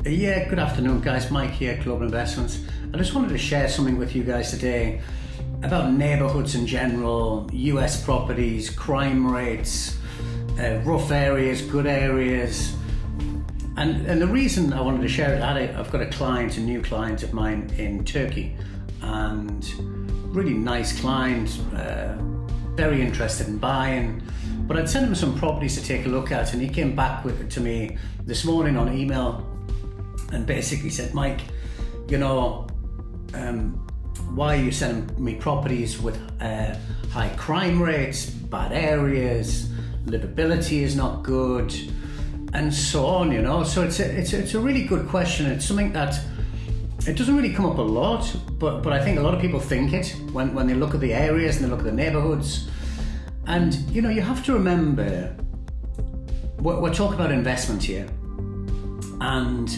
Yeah, good afternoon guys, Mike here, Global Investments. I just wanted to share something with you guys today about neighbourhoods in general, US properties, crime rates, rough areas, good areas. And the reason I wanted to share it, I've got a new client of mine in Turkey, and really nice client, very interested in buying. But I'd sent him some properties to take a look at, and he came back to me this morning on email and basically said, Mike, why are you sending me properties with high crime rates, bad areas, livability is not good, and so on, So it's a really good question. It's something that it doesn't really come up a lot, but I think a lot of people think it when they look at the areas and they look at the neighbourhoods. And you have to remember, we're talking about investment here, and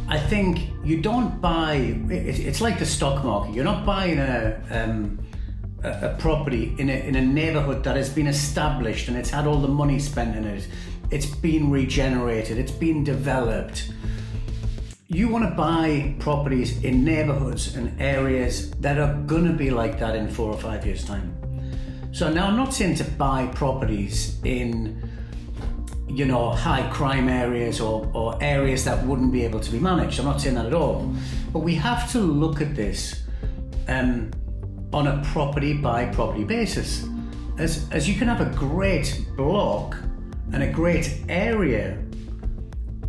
I think you don't buy. It's like the stock market. You're not buying a property in a neighbourhood that has been established and it's had all the money spent in it. It's been regenerated. It's been developed. You want to buy properties in neighbourhoods and areas that are going to be like that in 4 or 5 years' time. So now I'm not saying to buy properties in high crime areas or areas that wouldn't be able to be managed. I'm not saying that at all. But we have to look at this on a property by property basis. As you can have a great block and a great area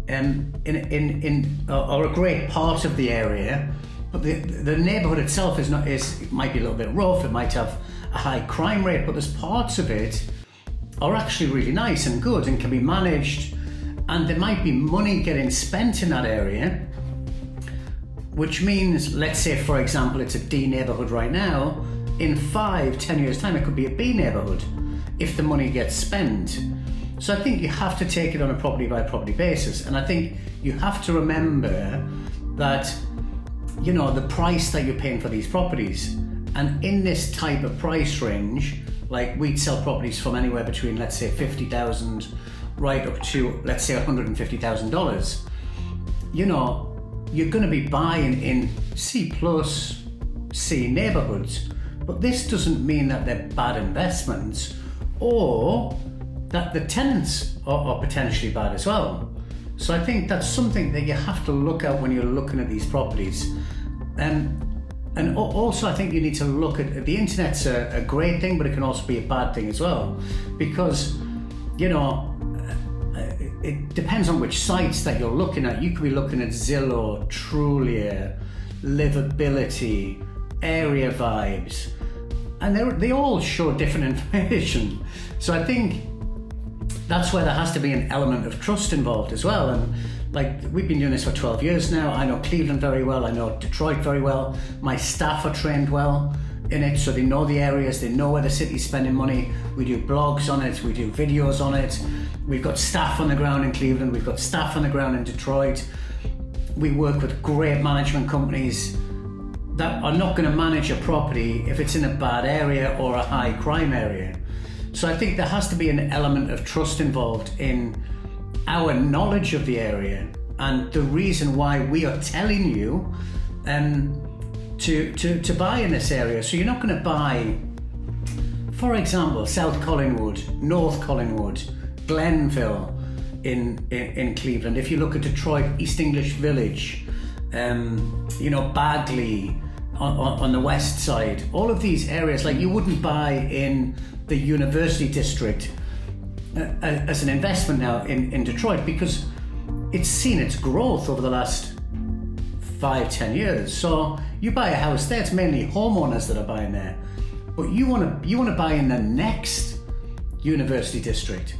or a great part of the area, but the neighbourhood itself might be a little bit rough, it might have a high crime rate, but there's parts of it are actually really nice and good and can be managed, and there might be money getting spent in that area, which means, let's say for example it's a D neighbourhood right now, in 5-10 years time it could be a B neighbourhood if the money gets spent. So I think you have to take it on a property by property basis, and I think you have to remember that the price that you're paying for these properties, and in this type of price range, like we'd sell properties from anywhere between, let's say, $50,000 right up to, let's say, $150,000. You're going to be buying in C+, C neighbourhoods, but this doesn't mean that they're bad investments or that the tenants are potentially bad as well. So I think that's something that you have to look at when you're looking at these properties. And also I think you need to look at the internet's a great thing, but it can also be a bad thing as well, because it depends on which sites that you're looking at. You could be looking at Zillow, Trulia, livability, area vibes, and they all show different information. So I think that's where there has to be an element of trust involved as well. And we've been doing this for 12 years now. I know Cleveland very well. I know Detroit very well. My staff are trained well in it, so they know the areas. They know where the city's spending money. We do blogs on it. We do videos on it. We've got staff on the ground in Cleveland. We've got staff on the ground in Detroit. We work with great management companies that are not going to manage a property if it's in a bad area or a high crime area. So I think there has to be an element of trust involved in our knowledge of the area, and the reason why we are telling you to buy in this area. So you're not going to buy, for example, South Collingwood, North Collingwood, Glenville in Cleveland. If you look at Detroit, East English Village, Bagley on the west side, all of these areas, you wouldn't buy in the University District as an investment now in Detroit, because it's seen its growth over the last 5-10 years. So you buy a house there, it's mainly homeowners that are buying there, but you want to buy in the next University District.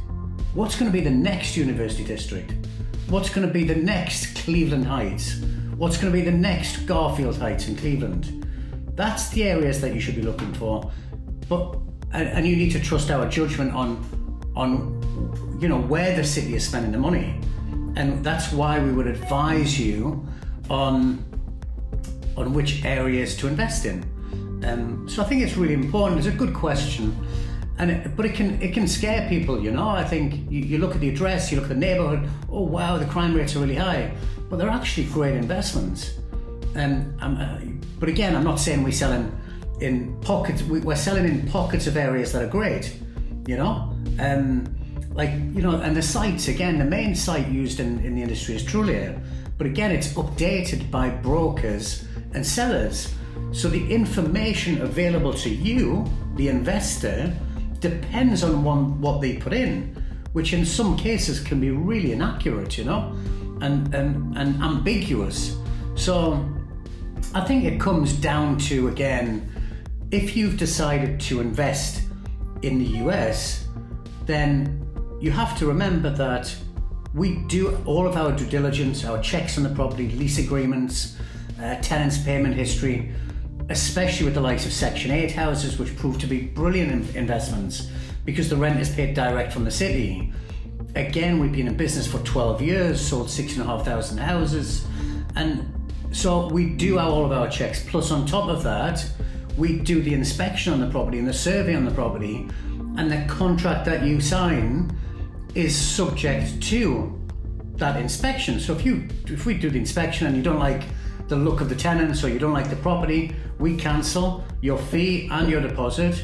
What's going to be the next University District? What's going to be the next Cleveland Heights? What's going to be the next Garfield Heights in Cleveland? That's the areas that you should be looking for. And you need to trust our judgment on where the city is spending the money, and that's why we would advise you on which areas to invest in. So I think it's really important. It's a good question, But it can scare people, you know. I think you look at the address, you look at the neighbourhood. Oh wow, the crime rates are really high, but they're actually great investments. But again, I'm not saying we're selling in pockets. We're selling in pockets of areas that are great, you know. Like, you know, and the sites, again, the main site used in the industry is Trulia, but again, it's updated by brokers and sellers. So the information available to you, the investor, depends on what they put in, which in some cases can be really inaccurate, you know, and ambiguous. So I think it comes down to, again, if you've decided to invest in the US, then you have to remember that we do all of our due diligence, our checks on the property, lease agreements, tenants' payment history, especially with the likes of Section 8 houses, which prove to be brilliant investments because the rent is paid direct from the city. Again, we've been in business for 12 years, sold 6,500 houses, and so we do all of our checks. Plus, on top of that, we do the inspection on the property and the survey on the property, and the contract that you sign is subject to that inspection. So if we do the inspection and you don't like the look of the tenants or you don't like the property, we cancel. Your fee and your deposit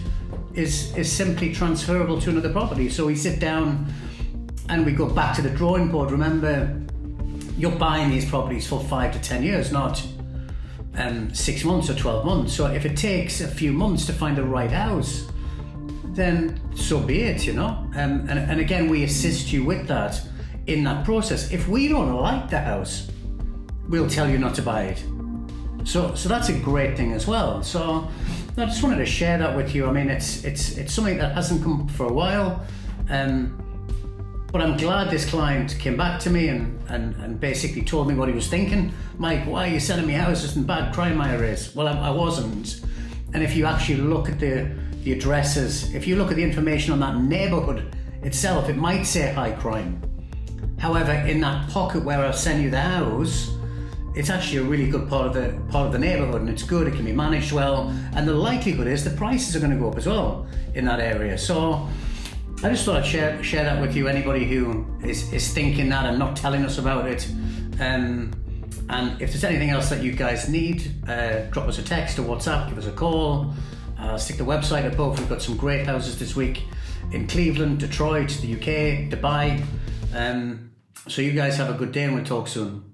is simply transferable to another property. So we sit down and we go back to the drawing board. Remember, you're buying these properties for 5 to 10 years, not 6 months or 12 months. So if it takes a few months to find the right house, then so be it, you know. And again, we assist you with that in that process. If we don't like the house, we'll tell you not to buy it. So that's a great thing as well. So I just wanted to share that with you. I mean, it's something that hasn't come up for a while, but I'm glad this client came back to me and basically told me what he was thinking. Mike, why are you selling me houses in bad crime areas? Well, I wasn't. And if you actually look at the addresses, if you look at the information on that neighbourhood itself, it might say high crime. However, in that pocket where I'll send you the house, it's actually a really good part of the neighbourhood, and it's good, it can be managed well, and the likelihood is the prices are going to go up as well in that area. So I just thought I'd share that with you, anybody who is thinking that and not telling us about it. And if there's anything else that you guys need, drop us a text or WhatsApp, give us a call. Stick the website above. We've got some great houses this week in Cleveland, Detroit, the UK, Dubai. So you guys have a good day and we'll talk soon.